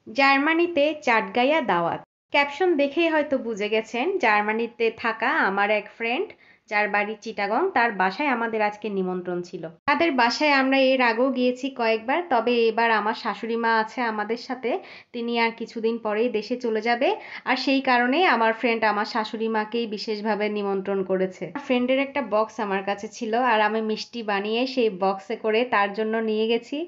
জার্মানিতে চাটগাঁইয়া দাওয়াত। ক্যাপশন দেখেই হয়তো বুঝে গেছেন জার্মানিতে থাকা আমার এক ফ্রেন্ড যার বাড়ি চিটাগং, তার বাসায় আমাদের আজকে নিমন্ত্রণ ছিল। তাদের বাসায় আমরা এর আগেও গিয়েছি কয়েকবার, তবে এবার আমার শাশুড়ি মা আছে আমাদের সাথে। তিনি আর কিছুদিন পরেই দেশে চলে যাবে, আর সেই কারণেই আমার ফ্রেন্ড আমার শাশুড়ি মাকেই বিশেষভাবে নিমন্ত্রণ করেছে। ফ্রেন্ডের একটা বক্স আমার কাছে ছিল, আর আমি মিষ্টি বানিয়ে সেই বক্সে করে তার জন্য নিয়ে গেছি।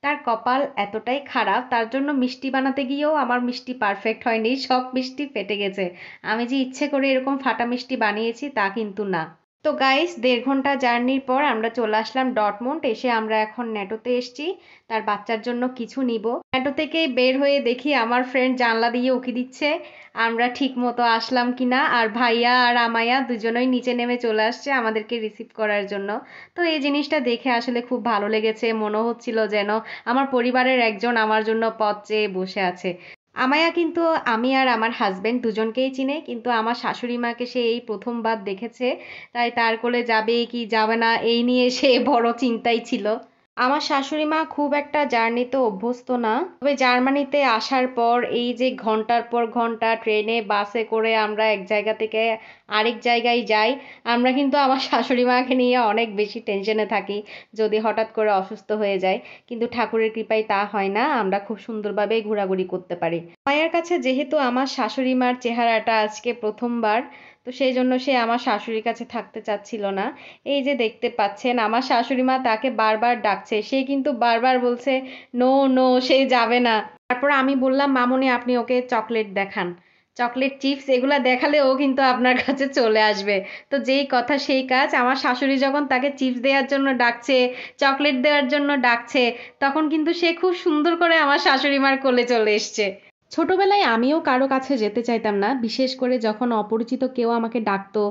তার কপাল এতটাই খারাপ, তার জন্য মিষ্টি বানাতে গিয়েও আমার মিষ্টি পারফেক্ট হয়নি, সব মিষ্টি ফেটে গেছে। আমি যে ইচ্ছে করে এরকম ফাটা মিষ্টি বানিয়েছি তা কিন্তু না। তো গাইস, 1.5 ঘন্টা জার্নির পর আমরা চলে আসলাম ডটমুন্ড। এসে আমরা এখন নেটোতে এসছি তার বাচ্চার জন্য কিছু নিব। নেটো থেকে বের হয়ে দেখি আমার ফ্রেন্ড জানলা দিয়ে উকি দিচ্ছে আমরা ঠিক মতো আসলাম কিনা, আর ভাইয়া আর আমায়া দুজনেই নিচে নেমে চলে আসছে আমাদেরকে রিসিভ করার জন্য। তো এই জিনিসটা দেখে আসলে খুব ভালো লেগেছে, মনে হচ্ছিল যেন আমার পরিবারের একজন আমার জন্য পথ চেয়ে বসে আছে। আমায়া কিন্তু আমি আর আমার হাজবেন্ড দুজনকেই চিনে, কিন্তু আমার শাশুড়ি মাকে সে এই প্রথমবার দেখেছে, তাই তার কোলে যাবে কি যাবে না এই নিয়ে সে বড় চিন্তায় ছিল। আমার শাশুড়ি মা খুব একটা জার্নিতে অভ্যস্ত না, তবে জার্মানিতে আসার পর এই যে ঘন্টার পর ঘন্টা ট্রেনে বাসে করে আমরা এক জায়গা থেকে আরেক জায়গায় যাই, আমরা কিন্তু আমার শাশুড়ি মাকে নিয়ে অনেক বেশি টেনশনে থাকি যদি হঠাৎ করে অসুস্থ হয়ে যায়। কিন্তু ঠাকুরের কৃপায় তা হয় না, আমরা খুব সুন্দরভাবে ঘোরাঘুরি করতে পারি। মায়ের কাছে যেহেতু আমার শাশুড়ি মার চেহারাটা আজকে প্রথমবার, তো সেই জন্য সে আমার শাশুড়ির কাছে থাকতে চাচ্ছিল না। এই যে দেখতে পাচ্ছেন আমার শাশুড়ি মা তাকে বারবার ডাকছে, সে কিন্তু বারবার বলছে নো নো, সে যাবে না। তারপর আমি বললাম মামুনি আপনি ওকে চকলেট দেখান, চকলেট চিপস এগুলা দেখালে ও কিন্তু আপনার কাছে চলে আসবে। তো যেই কথা সেই কাজ, আমার শাশুড়ি যখন তাকে চিপস দেওয়ার জন্য ডাকছে, চকলেট দেওয়ার জন্য ডাকছে, তখন কিন্তু সে খুব সুন্দর করে আমার শাশুড়ি মার কোলে চলে এসছে। ছোটবেলায় আমিও কারো কাছে যেতে চাইতাম না, বিশেষ করে যখন অপরিচিত কেউ আমাকে ডাকতো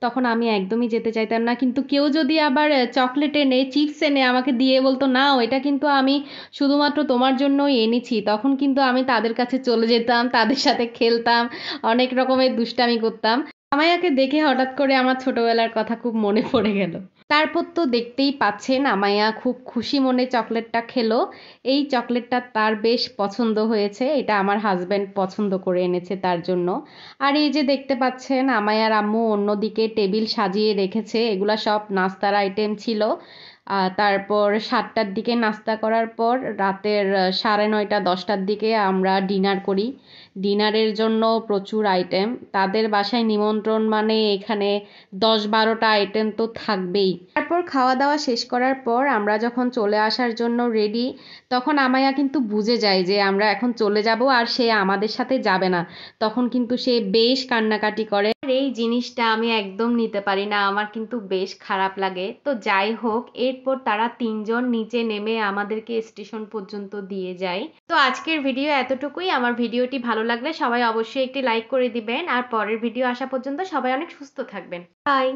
তখন আমি একদমই যেতে চাইতাম না। কিন্তু কেউ যদি আবার চকলেট এনে চিপস এনে আমাকে দিয়ে বলতো না এটা কিন্তু আমি শুধুমাত্র তোমার জন্যই এনেছি, তখন কিন্তু আমি তাদের কাছে চলে যেতাম, তাদের সাথে খেলতাম, অনেক রকমের দুষ্টামি করতাম। আমায়াকে দেখে হঠাৎ করে আমার ছোটবেলার কথা খুব মনে পড়ে গেল। তারপর তো দেখতেই পাচ্ছেন আমায়া খুব খুশি মনে চকলেটটা খেলো। এই চকলেটটা তার বেশ পছন্দ হয়েছে, এটা আমার হাজবেন্ড পছন্দ করে এনেছে তার জন্য। আর এই যে দেখতে পাচ্ছেন আমায়ার আম্মু অন্যদিকে টেবিল সাজিয়ে রেখেছে, এগুলা সব নাস্তার আইটেম ছিল। তারপর 7টার দিকে নাস্তা করার পর রাতের 9:30 10টার দিকে আমরা ডিনার করি। ডিনারের জন্য প্রচুর আইটেম, তাদের বাসায় নিমন্ত্রণ মানে এখানে 10-12টা আইটেম তো থাকবেই। তারপর খাওয়া দাওয়া শেষ করার পর আমরা যখন চলে আসার জন্য রেডি, তখন আমায়া কিন্তু বুঝে যায় যে আমরা এখন চলে যাব আর সে আমাদের সাথে যাবে না। তখন কিন্তু সে বেশ কান্নাকাটি করে, আর এই জিনিসটা আমি একদম নিতে পারি না, আমার কিন্তু বেশ খারাপ লাগে। তো যাই হোক, এরপর তারা তিনজন নিচে নেমে আমাদেরকে স্টেশন পর্যন্ত দিয়ে যায়। তো আজকের ভিডিও এতটুকুই। আমার ভিডিওটি ভালো লাগলে সবাই অবশ্যই একটি লাইক করে দিবেন, আর পরের ভিডিও আসা পর্যন্ত সবাই অনেক সুস্থ থাকবেন। বাই।